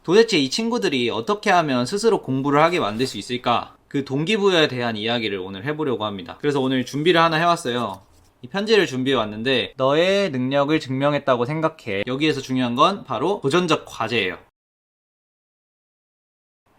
도대체 이 친구들이 어떻게 하면 스스로 공부를 하게 만들 수 있을까? 그 동기부여에 대한 이야기를 오늘 해보려고 합니다. 그래서 오늘 준비를 하나 해왔어요. 이 편지를 준비해 왔는데, 너의 능력을 증명했다고 생각해. 여기에서 중요한 건 바로 도전적 과제예요.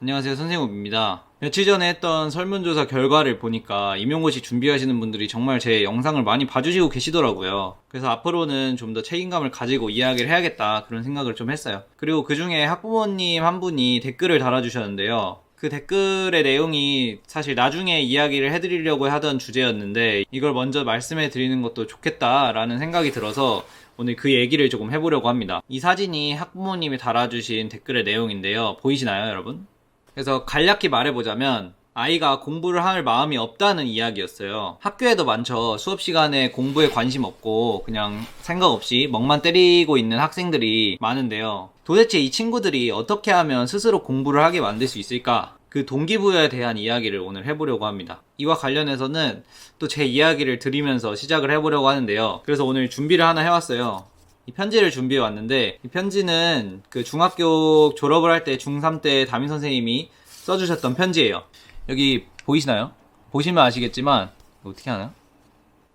안녕하세요, 선생욱입니다. 며칠 전에 했던 설문조사 결과를 보니까 임용고시 준비하시는 분들이 정말 제 영상을 많이 봐주시고 계시더라고요. 그래서 앞으로는 좀 더 책임감을 가지고 이야기를 해야겠다, 그런 생각을 좀 했어요. 그리고 그 중에 학부모님 한 분이 댓글을 달아주셨는데요. 그 댓글의 내용이 사실 나중에 이야기를 해드리려고 하던 주제였는데, 이걸 먼저 말씀해 드리는 것도 좋겠다라는 생각이 들어서 오늘 그 얘기를 조금 해보려고 합니다. 이 사진이 학부모님이 달아주신 댓글의 내용인데요. 보이시나요, 여러분? 그래서 간략히 말해보자면 아이가 공부를 할 마음이 없다는 이야기였어요. 학교에도 많죠. 수업 시간에 공부에 관심 없고 그냥 생각 없이 멍만 때리고 있는 학생들이 많은데요. 도대체 이 친구들이 어떻게 하면 스스로 공부를 하게 만들 수 있을까? 그 동기부여에 대한 이야기를 오늘 해보려고 합니다. 이와 관련해서는 또 제 이야기를 드리면서 시작을 해보려고 하는데요. 그래서 오늘 준비를 하나 해왔어요. 이 편지를 준비해 왔는데, 이 편지는 그 중학교 졸업을 할 때 중3 때 담임 선생님이 써주셨던 편지예요. 여기 보이시나요? 보시면 아시겠지만, 어떻게 하나요?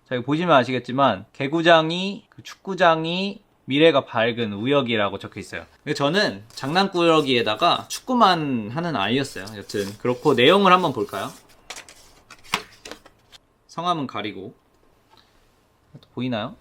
자, 여기 보시면 아시겠지만 개구장이, 그 축구장이 미래가 밝은 우혁이라고 적혀 있어요. 저는 장난꾸러기에다가 축구만 하는 아이였어요. 여튼 그렇고, 내용을 한번 볼까요? 성함은 가리고. 보이나요?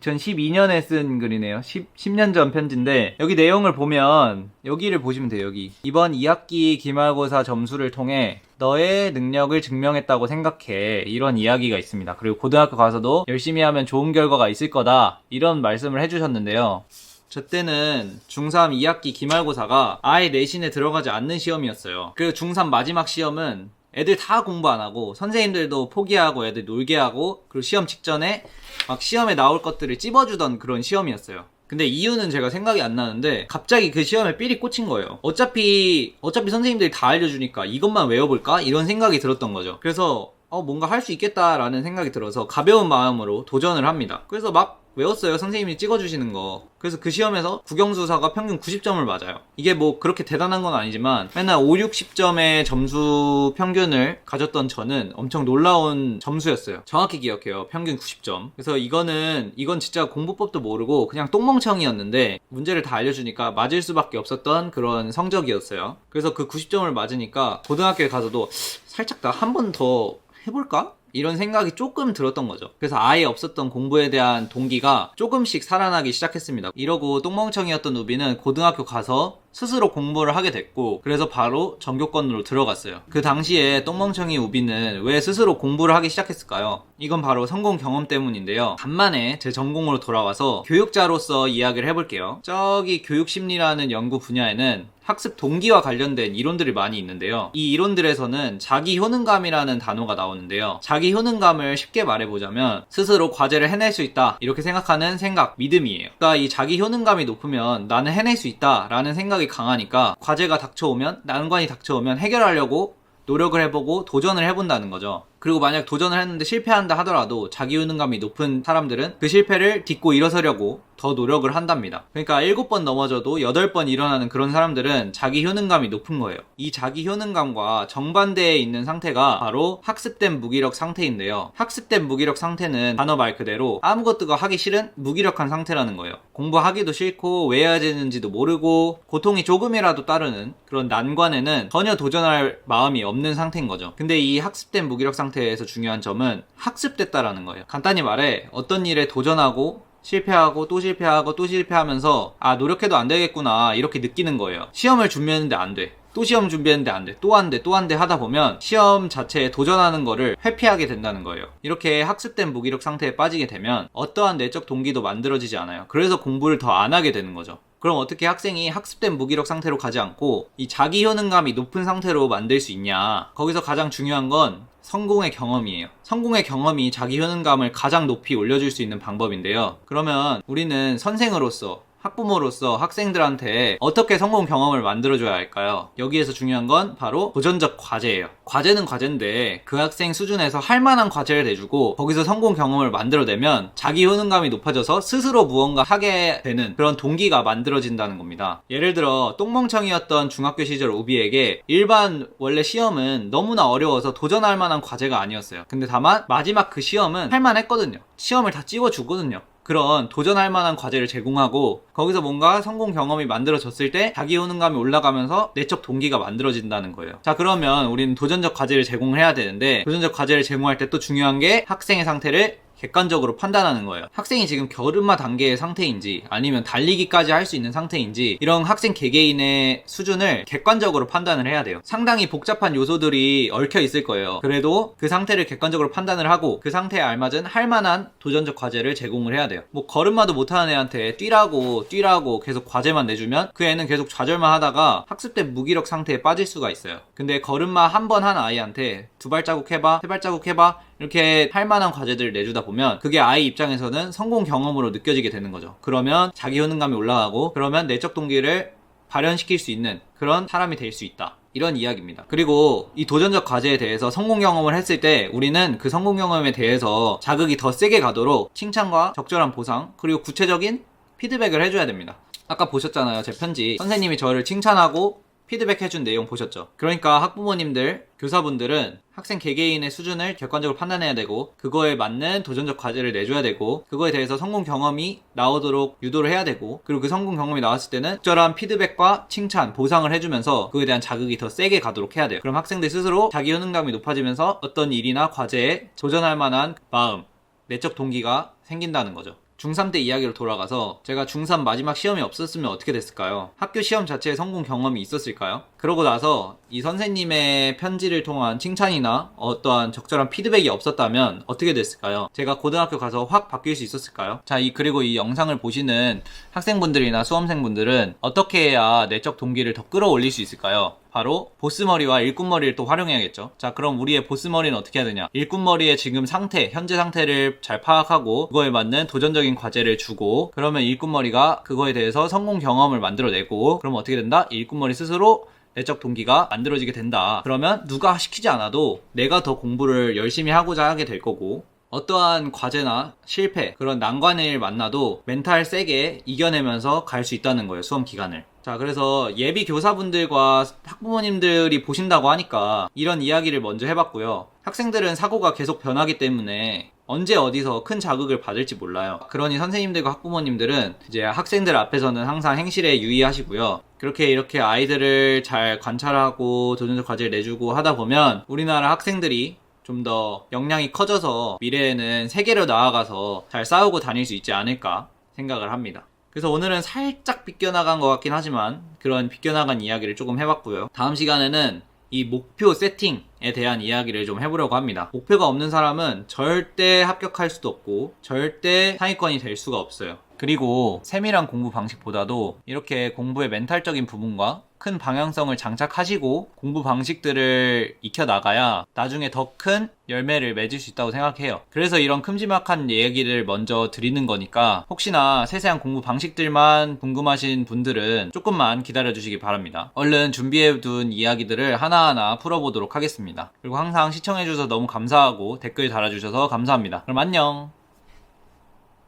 2012년에 쓴 글이네요. 10년 전 편지인데, 여기 내용을 보면 여기를 보시면 돼요. 여기 이번 2학기 기말고사 점수를 통해 너의 능력을 증명했다고 생각해, 이런 이야기가 있습니다. 그리고 고등학교 가서도 열심히 하면 좋은 결과가 있을 거다, 이런 말씀을 해주셨는데요. 저 때는 중3 2학기 기말고사가 아예 내신에 들어가지 않는 시험이었어요. 그 중3 마지막 시험은 애들 다 공부 안 하고 선생님들도 포기하고 애들 놀게 하고, 그리고 시험 직전에 막 시험에 나올 것들을 찝어주던 그런 시험이었어요. 근데 이유는 제가 생각이 안 나는데 갑자기 그 시험에 삘이 꽂힌 거예요. 어차피 선생님들이 다 알려주니까 이것만 외워볼까? 이런 생각이 들었던 거죠. 그래서 뭔가 할 수 있겠다라는 생각이 들어서 가벼운 마음으로 도전을 합니다. 그래서 막 외웠어요. 선생님이 찍어주시는 거. 그래서 그 시험에서 국영수사가 평균 90점을 맞아요. 이게 뭐 그렇게 대단한 건 아니지만 맨날 5, 60점의 점수 평균을 가졌던 저는 엄청 놀라운 점수였어요. 정확히 기억해요. 평균 90점. 그래서 이건 진짜 공부법도 모르고 그냥 똥멍청이였는데, 문제를 다 알려주니까 맞을 수밖에 없었던 그런 성적이었어요. 그래서 그 90점을 맞으니까 고등학교에 가서도 살짝 나 한 번 더 해볼까? 이런 생각이 조금 들었던 거죠. 그래서 아예 없었던 공부에 대한 동기가 조금씩 살아나기 시작했습니다. 이러고 똥멍청이였던 우비는 고등학교 가서 스스로 공부를 하게 됐고, 그래서 바로 전교권으로 들어갔어요. 그 당시에 똥멍청이 우비는 왜 스스로 공부를 하기 시작했을까요? 이건 바로 성공 경험 때문인데요. 간만에 제 전공으로 돌아와서 교육자로서 이야기를 해볼게요. 저기 교육심리라는 연구 분야에는 학습 동기와 관련된 이론들이 많이 있는데요. 이 이론들에서는 자기 효능감이라는 단어가 나오는데요. 자기 효능감을 쉽게 말해보자면 스스로 과제를 해낼 수 있다, 이렇게 생각하는 생각, 믿음이에요. 그러니까 이 자기 효능감이 높으면 나는 해낼 수 있다 라는 생각이 강하니까 과제가 닥쳐오면, 난관이 닥쳐오면 해결하려고 노력을 해보고 도전을 해본다는 거죠. 그리고 만약 도전을 했는데 실패한다 하더라도 자기 효능감이 높은 사람들은 그 실패를 딛고 일어서려고 더 노력을 한답니다. 그러니까 7번 넘어져도 8번 일어나는 그런 사람들은 자기 효능감이 높은 거예요. 이 자기 효능감과 정반대에 있는 상태가 바로 학습된 무기력 상태인데요. 학습된 무기력 상태는 단어 말 그대로 아무것도 하기 싫은 무기력한 상태라는 거예요. 공부하기도 싫고 왜 해야 되는지도 모르고 고통이 조금이라도 따르는 그런 난관에는 전혀 도전할 마음이 없는 상태인 거죠. 근데 이 학습된 무기력 상태에서 중요한 점은 학습됐다라는 거예요. 간단히 말해, 어떤 일에 도전하고 실패하고 또 실패하고 또 실패하면서 노력해도 안 되겠구나, 이렇게 느끼는 거예요. 시험을 준비했는데 안 돼, 또 시험 준비했는데 안 돼, 또 안 돼, 또 안 돼 하다 보면 시험 자체에 도전하는 거를 회피하게 된다는 거예요. 이렇게 학습된 무기력 상태에 빠지게 되면 어떠한 내적 동기도 만들어지지 않아요. 그래서 공부를 더 안 하게 되는 거죠. 그럼 어떻게 학생이 학습된 무기력 상태로 가지 않고 이 자기 효능감이 높은 상태로 만들 수 있냐? 거기서 가장 중요한 건 성공의 경험이에요. 성공의 경험이 자기 효능감을 가장 높이 올려줄 수 있는 방법인데요. 그러면 우리는 선생으로서, 학부모로서 학생들한테 어떻게 성공 경험을 만들어줘야 할까요? 여기에서 중요한 건 바로 도전적 과제예요. 과제는 과제인데 그 학생 수준에서 할 만한 과제를 내주고 거기서 성공 경험을 만들어내면 자기 효능감이 높아져서 스스로 무언가 하게 되는 그런 동기가 만들어진다는 겁니다. 예를 들어 똥멍청이었던 중학교 시절 우비에게 일반 원래 시험은 너무나 어려워서 도전할 만한 과제가 아니었어요. 근데 다만 마지막 그 시험은 할 만했거든요. 시험을 다 찌워주거든요. 그런 도전할 만한 과제를 제공하고 거기서 뭔가 성공 경험이 만들어졌을 때 자기 효능감이 올라가면서 내적 동기가 만들어진다는 거예요. 자, 그러면 우리는 도전적 과제를 제공을 해야 되는데 도전적 과제를 제공할 때 또 중요한 게 학생의 상태를 객관적으로 판단하는 거예요. 학생이 지금 겨름마 단계의 상태인지 아니면 달리기까지 할 수 있는 상태인지 이런 학생 개개인의 수준을 객관적으로 판단을 해야 돼요. 상당히 복잡한 요소들이 얽혀 있을 거예요. 그래도 그 상태를 객관적으로 판단을 하고 그 상태에 알맞은 할 만한 도전적 과제를 제공을 해야 돼요. 뭐 걸음마도 못하는 애한테 뛰라고 계속 과제만 내주면 그 애는 계속 좌절만 하다가 학습된 무기력 상태에 빠질 수가 있어요. 근데 걸음마 한 번 한 아이한테 2발자국 해봐, 3발자국 해봐 이렇게 할 만한 과제들을 내주다 보면 그게 아이 입장에서는 성공 경험으로 느껴지게 되는 거죠. 그러면 자기 효능감이 올라가고 그러면 내적 동기를 발현시킬 수 있는 그런 사람이 될 수 있다. 이런 이야기입니다. 그리고 이 도전적 과제에 대해서 성공 경험을 했을 때 우리는 그 성공 경험에 대해서 자극이 더 세게 가도록 칭찬과 적절한 보상 그리고 구체적인 피드백을 해줘야 됩니다. 아까 보셨잖아요. 제 편지. 선생님이 저를 칭찬하고 피드백 해준 내용 보셨죠? 그러니까 학부모님들, 교사분들은 학생 개개인의 수준을 객관적으로 판단해야 되고 그거에 맞는 도전적 과제를 내줘야 되고 그거에 대해서 성공 경험이 나오도록 유도를 해야 되고 그리고 그 성공 경험이 나왔을 때는 적절한 피드백과 칭찬, 보상을 해주면서 그거에 대한 자극이 더 세게 가도록 해야 돼요. 그럼 학생들 스스로 자기 효능감이 높아지면서 어떤 일이나 과제에 도전할 만한 마음, 내적 동기가 생긴다는 거죠. 중3 때 이야기로 돌아가서 제가 중3 마지막 시험이 없었으면 어떻게 됐을까요? 학교 시험 자체에 성공 경험이 있었을까요? 그러고 나서 이 선생님의 편지를 통한 칭찬이나 어떠한 적절한 피드백이 없었다면 어떻게 됐을까요? 제가 고등학교 가서 확 바뀔 수 있었을까요? 자, 그리고 이 영상을 보시는 학생분들이나 수험생분들은 어떻게 해야 내적 동기를 더 끌어올릴 수 있을까요? 바로 보스머리와 일꾼머리를 또 활용해야겠죠. 자, 그럼 우리의 보스머리는 어떻게 해야 되냐? 일꾼머리의 지금 상태, 현재 상태를 잘 파악하고 그거에 맞는 도전적인 과제를 주고 그러면 일꾼머리가 그거에 대해서 성공 경험을 만들어내고 그러면 어떻게 된다? 일꾼머리 스스로 내적 동기가 만들어지게 된다. 그러면 누가 시키지 않아도 내가 더 공부를 열심히 하고자 하게 될 거고 어떠한 과제나 실패, 그런 난관의 일 만나도 멘탈 세게 이겨내면서 갈 수 있다는 거예요, 수험 기간을. 자, 그래서 예비 교사분들과 학부모님들이 보신다고 하니까 이런 이야기를 먼저 해봤고요. 학생들은 사고가 계속 변하기 때문에 언제 어디서 큰 자극을 받을지 몰라요. 그러니 선생님들과 학부모님들은 이제 학생들 앞에서는 항상 행실에 유의하시고요. 이렇게 아이들을 잘 관찰하고 도전적 과제를 내주고 하다 보면 우리나라 학생들이 좀 더 역량이 커져서 미래에는 세계로 나아가서 잘 싸우고 다닐 수 있지 않을까 생각을 합니다. 그래서 오늘은 살짝 비껴나간 것 같긴 하지만 그런 비껴나간 이야기를 조금 해봤고요. 다음 시간에는 이 목표 세팅에 대한 이야기를 좀 해보려고 합니다. 목표가 없는 사람은 절대 합격할 수도 없고 절대 상위권이 될 수가 없어요. 그리고 세밀한 공부 방식보다도 이렇게 공부의 멘탈적인 부분과 큰 방향성을 장착하시고 공부 방식들을 익혀나가야 나중에 더 큰 열매를 맺을 수 있다고 생각해요. 그래서 이런 큼지막한 얘기를 먼저 드리는 거니까 혹시나 세세한 공부 방식들만 궁금하신 분들은 조금만 기다려주시기 바랍니다. 얼른 준비해둔 이야기들을 하나하나 풀어보도록 하겠습니다. 그리고 항상 시청해주셔서 너무 감사하고 댓글 달아주셔서 감사합니다. 그럼 안녕.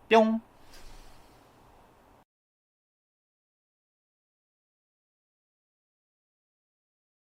뿅.